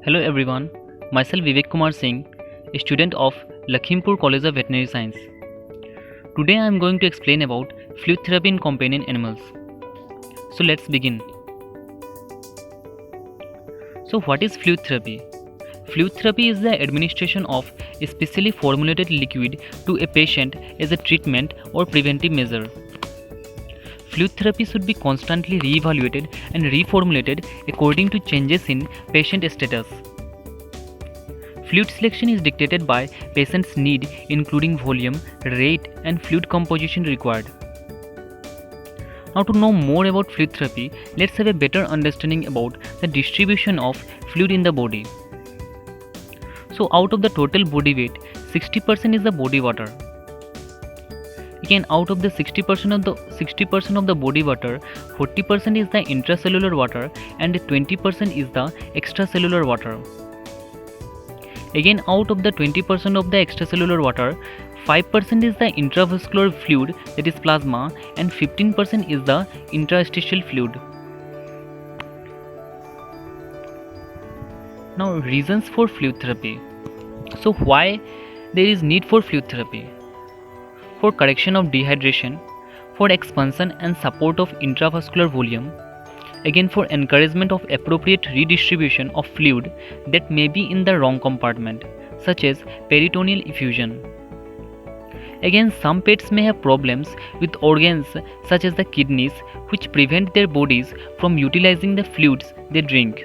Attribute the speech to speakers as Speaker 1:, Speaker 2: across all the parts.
Speaker 1: Hello everyone, myself Vivek Kumar Singh, a student of Lakhimpur College of Veterinary Science. Today I am going to explain about fluid therapy in companion animals. So let's begin. So what is fluid therapy? Fluid therapy is the administration of a specially formulated liquid to a patient as a treatment or preventive measure. Fluid therapy should be constantly re-evaluated and reformulated according to changes in patient status. Fluid selection is dictated by patient's need, including volume, rate, and fluid composition required. Now, to know more about fluid therapy, let's have a better understanding about the distribution of fluid in the body. So, out of the total body weight, 60% is the body water. Again, out of the 60% of the body water, 40% is the intracellular water and 20% is the extracellular water. Again, out of the 20% of the extracellular water, 5% is the intravascular fluid, that is plasma, and 15% is the interstitial fluid. Now, reasons for fluid therapy. So, why there is need for fluid therapy? For correction of dehydration, for expansion and support of intravascular volume, again for encouragement of appropriate redistribution of fluid that may be in the wrong compartment, such as peritoneal effusion. Again, some pets may have problems with organs such as the kidneys, which prevent their bodies from utilizing the fluids they drink.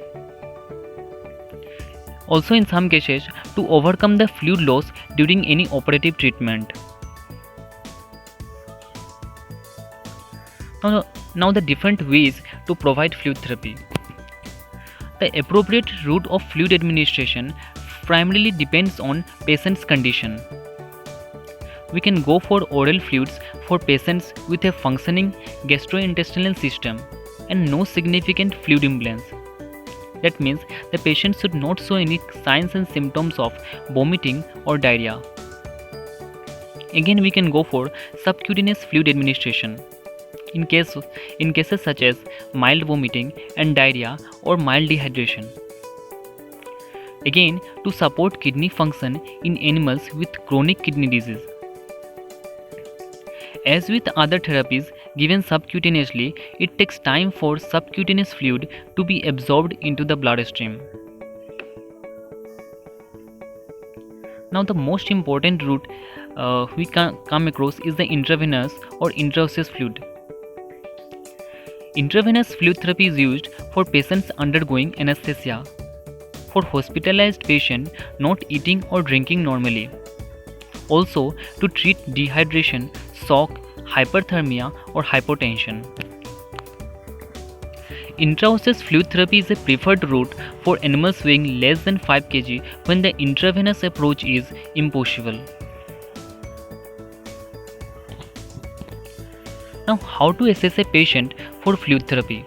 Speaker 1: Also, in some cases, to overcome the fluid loss during any operative treatment. Now the different ways to provide fluid therapy. The appropriate route of fluid administration primarily depends on patient's condition. We can go for oral fluids for patients with a functioning gastrointestinal system and no significant fluid imbalance. That means the patient should not show any signs and symptoms of vomiting or diarrhea. Again, we can go for subcutaneous fluid administration in cases such as mild vomiting and diarrhea or mild dehydration. Again, to support kidney function in animals with chronic kidney disease. As with other therapies given subcutaneously, it takes time for subcutaneous fluid to be absorbed into the bloodstream. Now, the most important route we can come across is the intravenous or intraosseous fluid. Intravenous fluid therapy is used for patients undergoing anesthesia, for hospitalized patients not eating or drinking normally, also to treat dehydration, shock, hyperthermia or hypotension. Intraosseous fluid therapy is a preferred route for animals weighing less than 5 kg when the intravenous approach is impossible. Now, how to assess a patient for fluid therapy?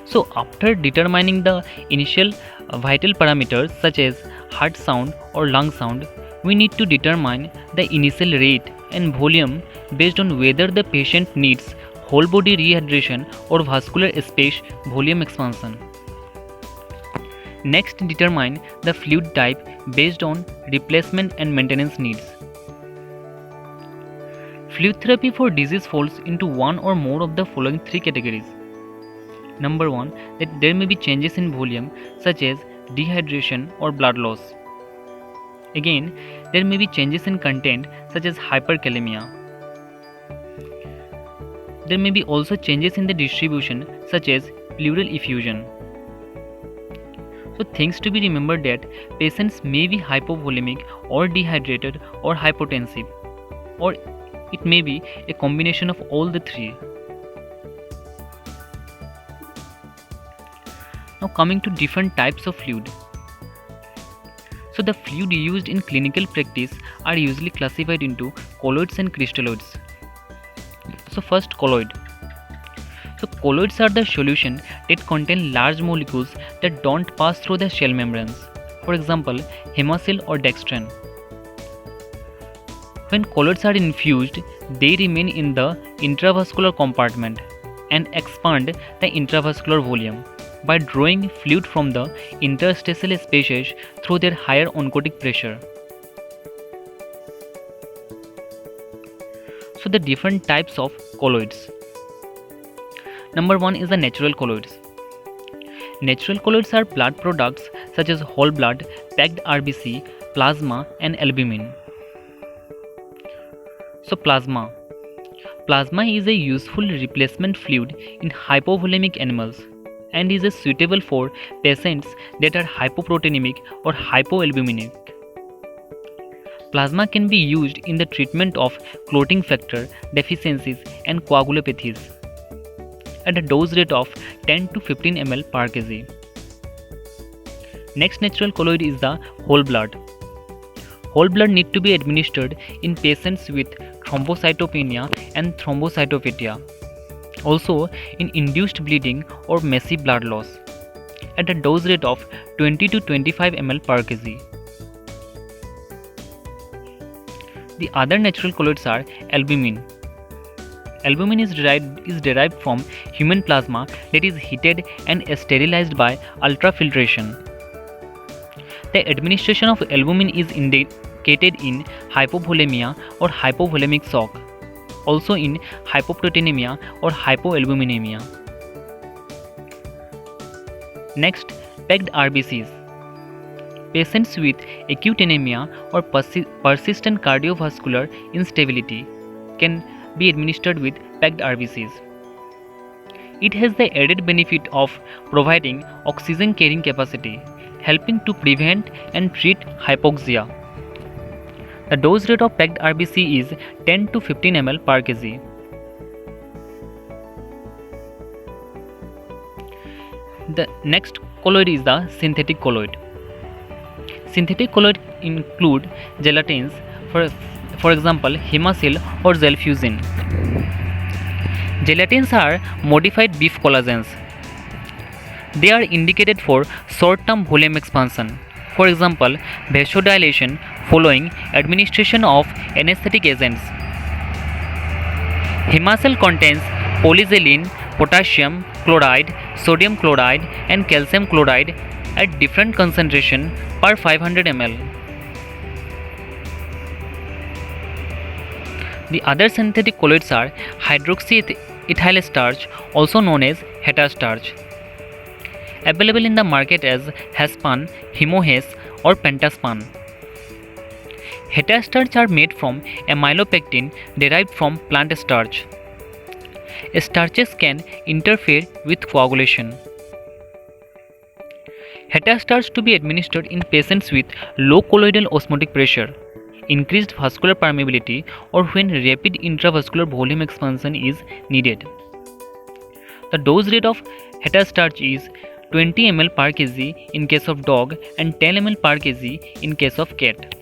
Speaker 1: So, after determining the initial vital parameters such as heart sound or lung sound, we need to determine the initial rate and volume based on whether the patient needs whole body rehydration or vascular space volume expansion. Next, determine the fluid type based on replacement and maintenance needs. Fluid therapy for disease falls into one or more of the following three categories. Number 1, that there may be changes in volume such as dehydration or blood loss. Again, there may be changes in content such as hyperkalemia. There may be also changes in the distribution such as pleural effusion. So things to be remembered that patients may be hypovolemic or dehydrated or hypotensive, or it may be a combination of all the three. Now, coming to different types of fluid. So the fluid used in clinical practice are usually classified into colloids and crystalloids. So first, colloid. So colloids are the solution that contain large molecules that don't pass through the cell membranes. For example, Hemacil or dextran. When colloids are infused, they remain in the intravascular compartment and expand the intravascular volume. by drawing fluid from the interstitial spaces through their higher oncotic pressure. So the different types of colloids. Number 1 is the natural colloids. Natural colloids are blood products such as whole blood, packed RBC, plasma and albumin. So plasma. Plasma is a useful replacement fluid in hypovolemic animals and is suitable for patients that are hypoproteinemic or hypoalbuminic. Plasma can be used in the treatment of clotting factor deficiencies and coagulopathies at a dose rate of 10 to 15 ml per kg. Next natural colloid is the whole blood. Whole blood need to be administered in patients with thrombocytopenia and thrombocytopenia, also in induced bleeding or massive blood loss at a dose rate of 20 to 25 ml per kg. The other natural colloids are albumin. Albumin is derived from human plasma that is heated and sterilized by ultrafiltration. The administration of albumin is indicated in hypovolemia or hypovolemic shock, also in hypoproteinemia or hypoalbuminemia. Next, packed RBCs. Patients with acute anemia or persistent cardiovascular instability can be administered with packed RBCs. It has the added benefit of providing oxygen carrying capacity, helping to prevent and treat hypoxia. The dose rate of packed RBC is 10 to 15 ml per kg. The next colloid is the synthetic colloid. Synthetic colloid include gelatins, for example Hemasil or Gelfusin. Gelatins are modified beef collagens. They are indicated for short-term volume expansion, for example vasodilation following administration of anesthetic agents. Hemasil contains polyxylene, potassium chloride, sodium chloride and calcium chloride at different concentration per 500 ml. The other synthetic colloids are hydroxyethyl starch, also known as HETA starch, available in the market as Haspan, Hemohes or Pentaspan. HETA starch are made from amylopectin derived from plant starch. Starches can interfere with coagulation. HETA starch to be administered in patients with low colloidal osmotic pressure, increased vascular permeability or when rapid intravascular volume expansion is needed. The dose rate of HETA starch is 20 ml per kg in case of dog and 10 ml per kg in case of cat.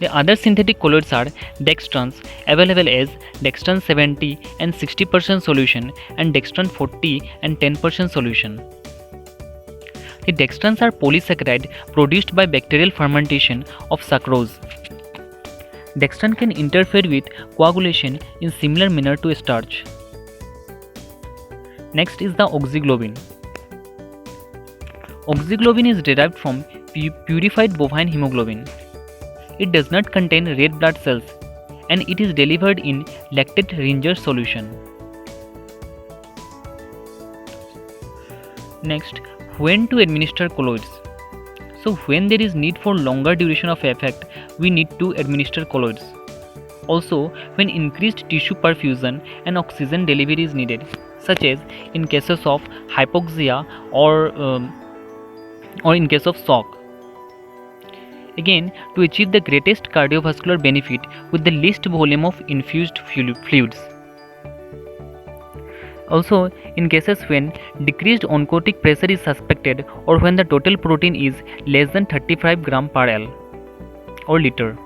Speaker 1: The other synthetic colloids are dextrans, available as dextran 70 and 60% solution and dextran 40 and 10% solution. The dextrans are polysaccharide produced by bacterial fermentation of sucrose. Dextran can interfere with coagulation in similar manner to starch. Next is the oxyglobin. Oxyglobin is derived from purified bovine hemoglobin. It does not contain red blood cells and it is delivered in lactate Ringer solution. Next, when to administer colloids. So when there is need for longer duration of effect, we need to administer colloids. Also, when increased tissue perfusion and oxygen delivery is needed, such as in cases of hypoxia or in case of shock. Again, to achieve the greatest cardiovascular benefit with the least volume of infused fluids. Also, in cases when decreased oncotic pressure is suspected or when the total protein is less than 35 gram per L or liter.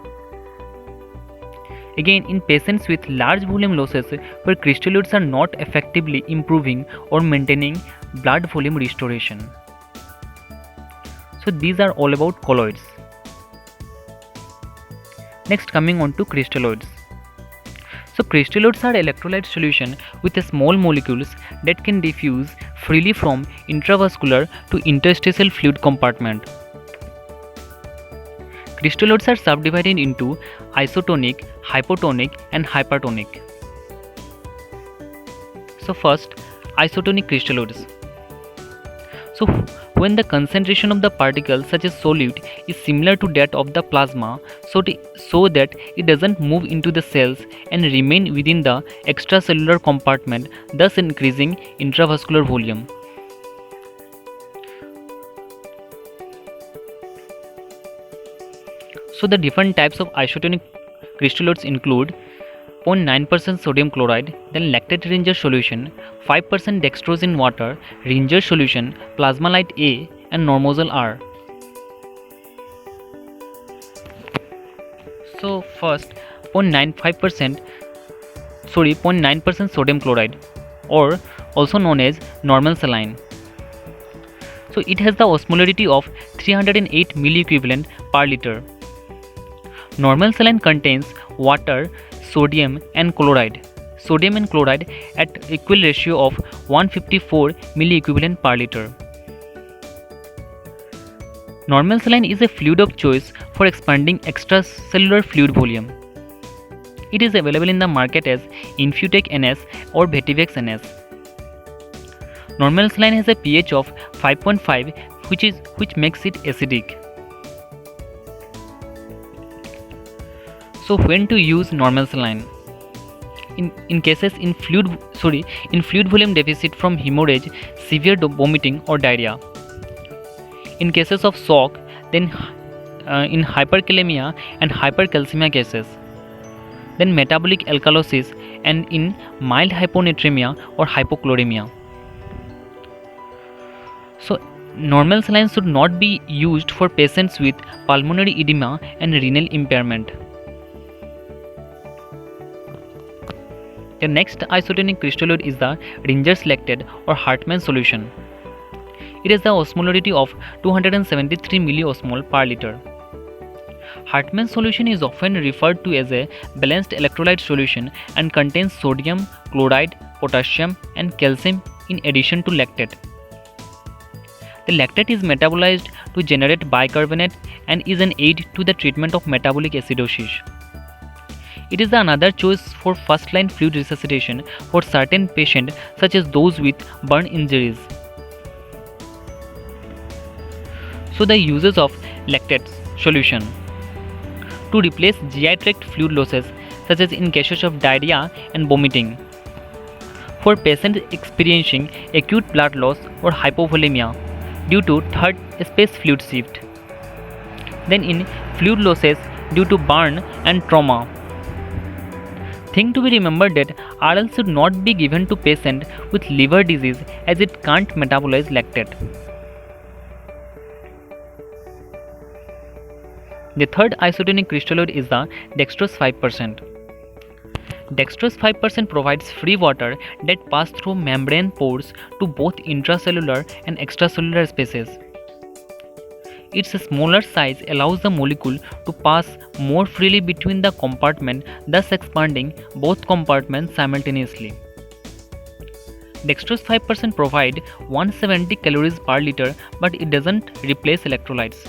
Speaker 1: Again, in patients with large volume losses where crystalloids are not effectively improving or maintaining blood volume restoration. So these are all about colloids. Next, coming on to crystalloids. So crystalloids are electrolyte solution with small molecules that can diffuse freely from intravascular to interstitial fluid compartment. Crystalloids are subdivided into isotonic, hypotonic and hypertonic. So first, isotonic crystalloids. So when the concentration of the particle such as solute is similar to that of the plasma, so that it doesn't move into the cells and remain within the extracellular compartment, thus increasing intravascular volume. So the different types of isotonic crystalloids include 0.9% sodium chloride, then lactate Ringer solution, 5% dextrose in water, Ringer solution, Plasmalite A and Normazole R. So first 0.9% sodium chloride, or also known as normal saline. So it has the osmolarity of 308 milliequivalent per liter. Normal saline contains water, sodium and chloride. Sodium and chloride at equal ratio of 154 milliequivalent per liter. Normal saline is a fluid of choice for expanding extracellular fluid volume. It is available in the market as Infutech NS or Vetivex NS. Normal saline has a pH of 5.5 which makes it acidic. So when to use normal saline? In cases in fluid volume deficit from hemorrhage, severe vomiting or diarrhea. In cases of shock, then in hyperkalemia and hypercalcemia cases. Then metabolic alkalosis and in mild hyponatremia or hypochloremia. So normal saline should not be used for patients with pulmonary edema and renal impairment. The next isotonic crystalloid is the Ringer's lactate or Hartmann solution. It has the osmolarity of 273 milliosmol per liter. Hartmann solution is often referred to as a balanced electrolyte solution and contains sodium, chloride, potassium and calcium in addition to lactate. The lactate is metabolized to generate bicarbonate and is an aid to the treatment of metabolic acidosis. It is another choice for first-line fluid resuscitation for certain patients such as those with burn injuries. So the uses of lactate solution to replace GI tract fluid losses such as in cases of diarrhea and vomiting. For patients experiencing acute blood loss or hypovolemia due to third space fluid shift. Then in fluid losses due to burn and trauma. Thing to be remembered that RL should not be given to patient with liver disease as it can't metabolize lactate. The third isotonic crystalloid is the dextrose 5%. Dextrose 5% provides free water that pass through membrane pores to both intracellular and extracellular spaces. Its smaller size allows the molecule to pass more freely between the compartments, thus expanding both compartments simultaneously. Dextrose 5% provide 170 calories per liter, but it doesn't replace electrolytes.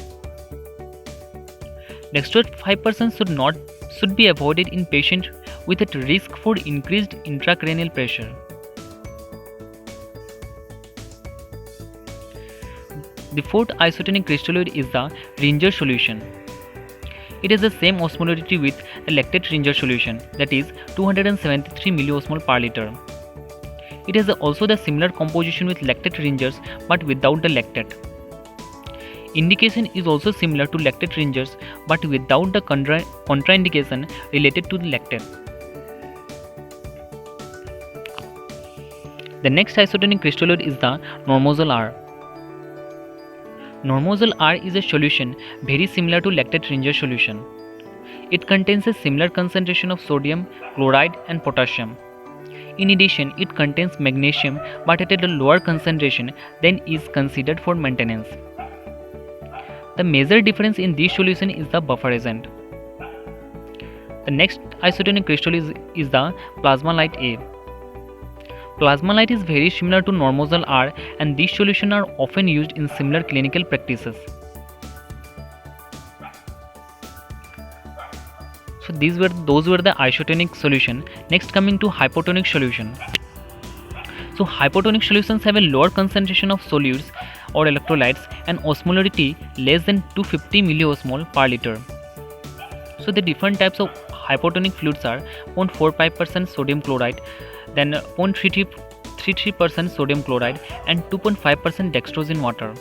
Speaker 1: Dextrose 5% should be avoided in patients with a risk for increased intracranial pressure. The fourth isotonic crystalloid is the Ringer solution. It has the same osmolarity with the lactate Ringer solution, that is 273 milliosmol per liter. It has also the similar composition with lactate Ringers but without the lactate. Indication is also similar to lactate Ringers but without the contraindication related to the lactate. The next isotonic crystalloid is the Normazole R. Normazole R is a solution very similar to lactate Ringer solution. It contains a similar concentration of sodium, chloride and potassium. In addition, it contains magnesium but at a lower concentration than is considered for maintenance. The major difference in this solution is the buffer agent. The next isotonic crystal is the plasma light A. Plasma light is very similar to Normazole R, and these solutions are often used in similar clinical practices. So those were the isotonic solution. Next, coming to hypotonic solution. So hypotonic solutions have a lower concentration of solutes or electrolytes and osmolarity less than 250 milliosmol per liter. So the different types of hypotonic fluids are 0.45% sodium chloride, then 0.33% sodium chloride, and 2.5% dextrose in water.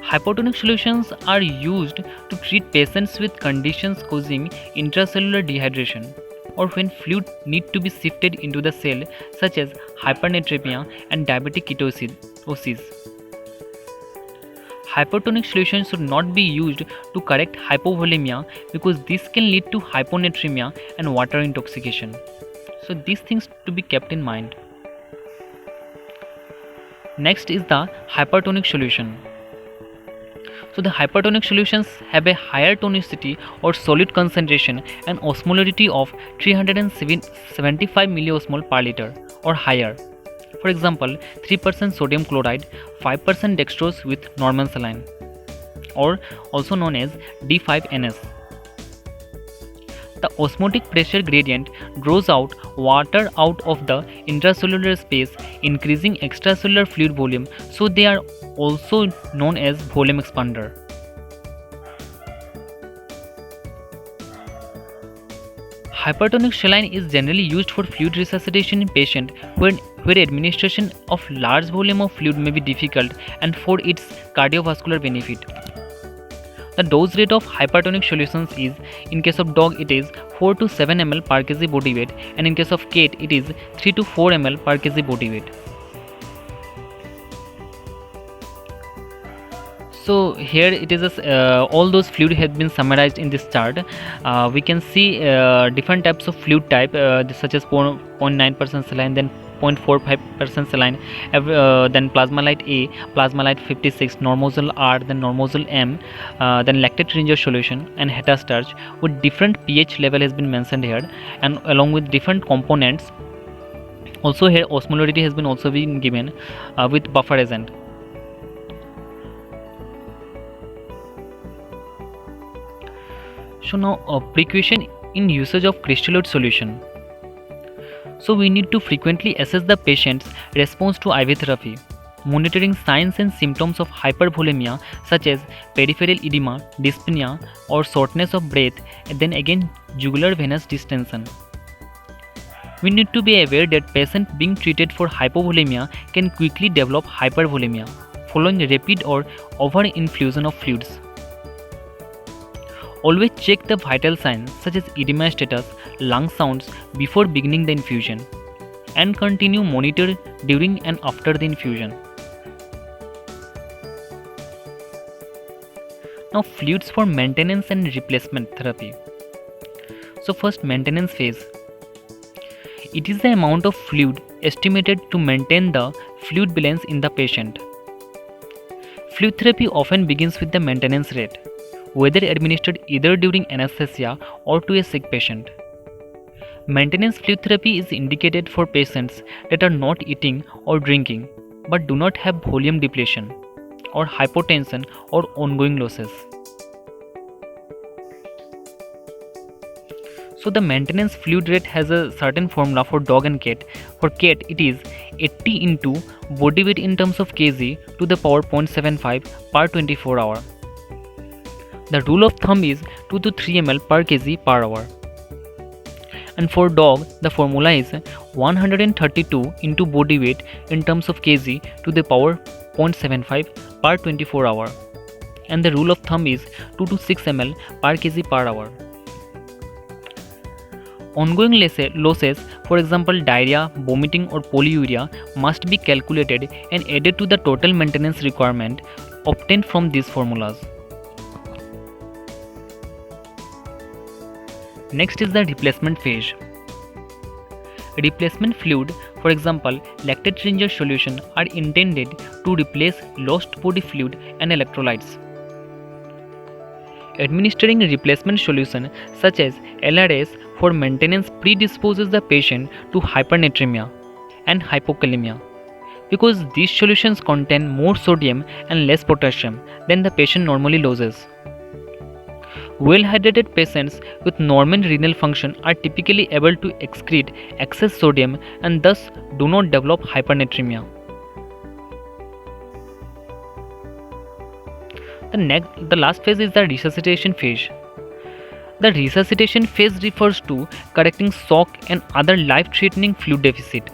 Speaker 1: Hypotonic solutions are used to treat patients with conditions causing intracellular dehydration, or when fluid need to be shifted into the cell, such as hypernatremia and diabetic ketoacidosis. Hypotonic solutions should not be used to correct hypovolemia because this can lead to hyponatremia and water intoxication. So these things to be kept in mind. Next is the hypertonic solution. So the hypertonic solutions have a higher tonicity or solute concentration and osmolarity of 375 milliosmol per liter or higher. For example, 3% sodium chloride, 5% dextrose with normal saline, or also known as D5NS. The osmotic pressure gradient draws out water out of the intracellular space, increasing extracellular fluid volume, so they are also known as volume expander. Hypertonic saline is generally used for fluid resuscitation in patients where administration of large volume of fluid may be difficult and for its cardiovascular benefit. The dose rate of hypertonic solutions is, in case of dog it is 4 to 7 ml per kg body weight, and in case of cat it is 3 to 4 ml per kg body weight. So here it is all those fluid have been summarized in this chart. We can see different types of fluid type such as 0.9% saline, then 0.45% saline, then plasma light A, plasma light 56, Normazole R, then Normazole M, then lactate ringer solution and hetastarch with different pH level has been mentioned here, and along with different components. Also here osmolarity has been also been given with buffer agent. So now precaution in usage of crystalloid solution. So we need to frequently assess the patient's response to IV therapy, monitoring signs and symptoms of hypervolemia such as peripheral edema, dyspnea or shortness of breath, and then again jugular venous distension. We need to be aware that patients being treated for hypovolemia can quickly develop hypervolemia following rapid or over-infusion of fluids. Always check the vital signs such as edema status, lung sounds before beginning the infusion, and continue monitor during and after the infusion. Now fluids for maintenance and replacement therapy. So first, maintenance phase. It is the amount of fluid estimated to maintain the fluid balance in the patient. Fluid therapy often begins with the maintenance rate, whether administered either during anesthesia or to a sick patient. Maintenance fluid therapy is indicated for patients that are not eating or drinking but do not have volume depletion or hypotension or ongoing losses. So the maintenance fluid rate has a certain formula for dog and cat. For cat it is 80 into body weight in terms of kg to the power 0.75 per 24 hour. The rule of thumb is 2 to 3 ml per kg per hour. And for dog, the formula is 132 into body weight in terms of kg to the power 0.75 per 24 hour. And the rule of thumb is 2 to 6 ml per kg per hour. Ongoing losses, for example diarrhea, vomiting or polyuria, must be calculated and added to the total maintenance requirement obtained from these formulas. Next is the replacement phase. Replacement fluid, for example lactate ringer solution, are intended to replace lost body fluid and electrolytes. Administering replacement solution such as LRS for maintenance predisposes the patient to hypernatremia and hypokalemia because these solutions contain more sodium and less potassium than the patient normally loses. Well-hydrated patients with normal renal function are typically able to excrete excess sodium and thus do not develop hypernatremia. The last phase is the resuscitation phase. The resuscitation phase refers to correcting shock and other life-threatening fluid deficit.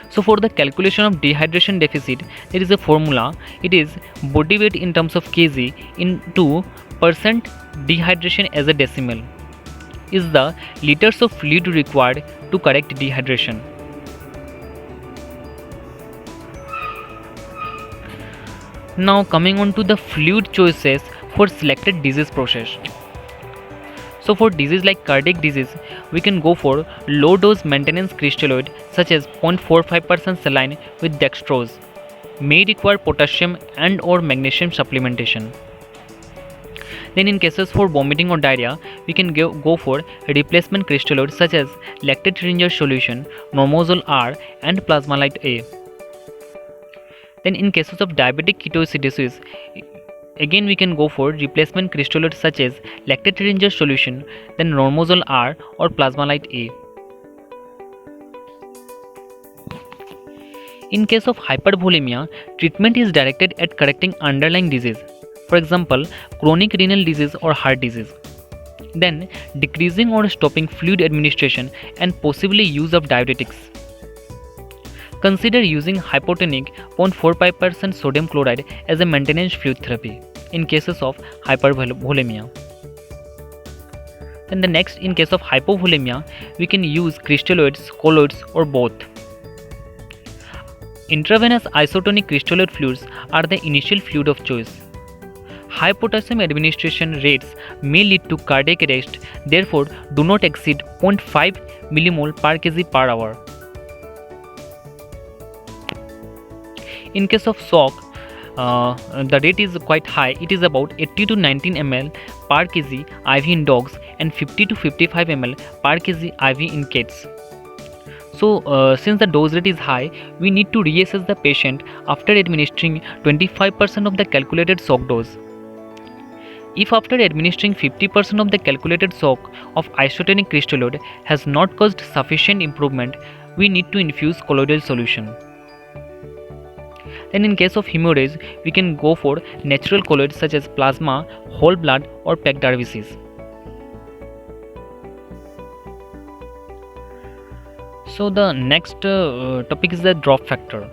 Speaker 1: So for the calculation of dehydration deficit, there is a formula. It is body weight in terms of kg into percent dehydration as a decimal is the liters of fluid required to correct dehydration. Now coming on to the fluid choices for selected disease process. So for disease like cardiac disease, we can go for low dose maintenance crystalloid such as 0.45% saline with dextrose. May require potassium and or magnesium supplementation. Then in cases for vomiting or diarrhea, we can go for replacement crystalloid such as lactate ringer solution, normazole R and plasmalite A. Then in cases of diabetic ketoacidosis, again we can go for replacement crystalloid such as lactate ringer solution, then normazole R or plasmalite A. In case of hypervolemia, treatment is directed at correcting underlying disease, for example, chronic renal disease or heart disease. Then decreasing or stopping fluid administration and possibly use of diuretics. Consider using hypotonic 0.45% sodium chloride as a maintenance fluid therapy in cases of hypervolemia. Then the next, in case of hypovolemia, we can use crystalloids, colloids or both. Intravenous isotonic crystalloid fluids are the initial fluid of choice. High potassium administration rates may lead to cardiac arrest, therefore do not exceed 0.5 millimole per kg per hour. In case of shock, the rate is quite high. It is about 80 to 19 ml per kg IV in dogs and 50 to 55 ml per kg IV in cats. So since the dose rate is high, we need to reassess the patient after administering 25% of the calculated shock dose. If after administering 50% of the calculated shock of isotonic crystalloid has not caused sufficient improvement, we need to infuse colloidal solution. Then in case of hemorrhage, we can go for natural colloids such as plasma, whole blood or Pegdarvicis. So the next topic is the drop factor.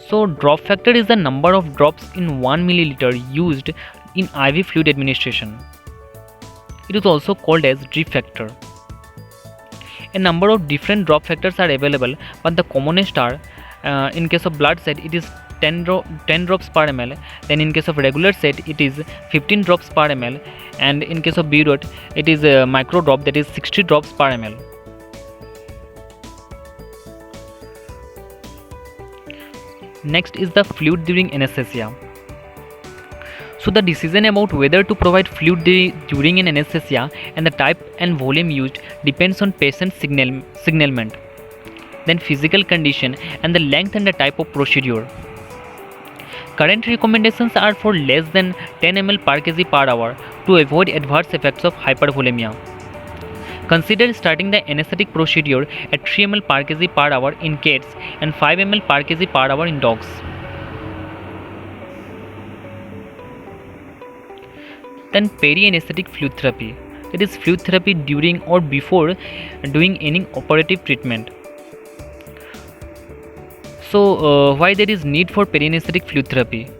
Speaker 1: So drop factor is the number of drops in 1 milliliter used in IV fluid administration. It is also called as drip factor. A number of different drop factors are available, but the commonest are in case of blood set it is 10 drops per ml, then in case of regular set it is 15 drops per ml, and in case of burette it is a micro drop, that is 60 drops per ml. Next is the fluid during anesthesia. So the decision about whether to provide fluid during an anesthesia and the type and volume used depends on patient signalement, then physical condition and the length and the type of procedure. Current recommendations are for less than 10 ml per kg per hour to avoid adverse effects of hypervolemia. Consider starting the anesthetic procedure at 3 ml per kg per hour in cats and 5 ml per kg per hour in dogs. Then peri-anesthetic fluid therapy, that is fluid therapy during or before doing any operative treatment. So why there is need for peri-anesthetic fluid therapy?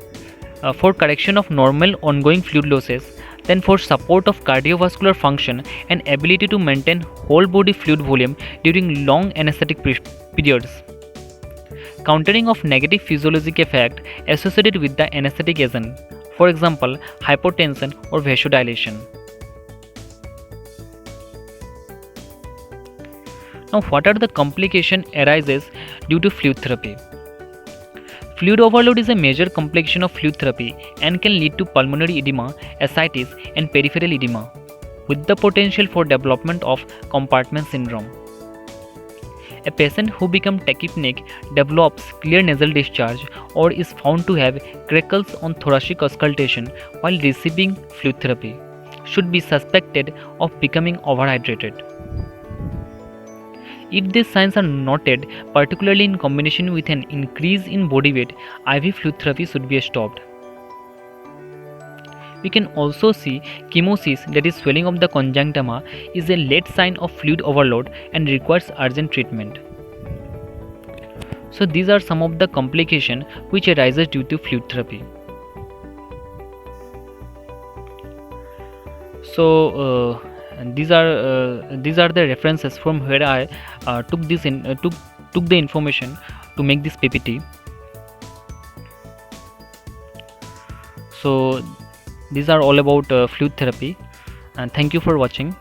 Speaker 1: For correction of normal ongoing fluid losses, then for support of cardiovascular function and ability to maintain whole body fluid volume during long anesthetic periods. Countering of negative physiologic effect associated with the anesthetic agent, for example hypotension or vasodilation. Now what are the complications arises due to fluid therapy? Fluid overload is a major complication of fluid therapy and can lead to pulmonary edema, ascites, and peripheral edema, with the potential for development of compartment syndrome. A patient who becomes tachypneic, develops clear nasal discharge, or is found to have crackles on thoracic auscultation while receiving fluid therapy should be suspected of becoming overhydrated. If these signs are noted, particularly in combination with an increase in body weight, IV fluid therapy should be stopped. We can also see chemosis, that is swelling of the conjunctiva, is a late sign of fluid overload and requires urgent treatment. So these are some of the complications which arises due to fluid therapy. So these are the references from where I took the information to make this PPT. So these are all about fluid therapy, and thank you for watching.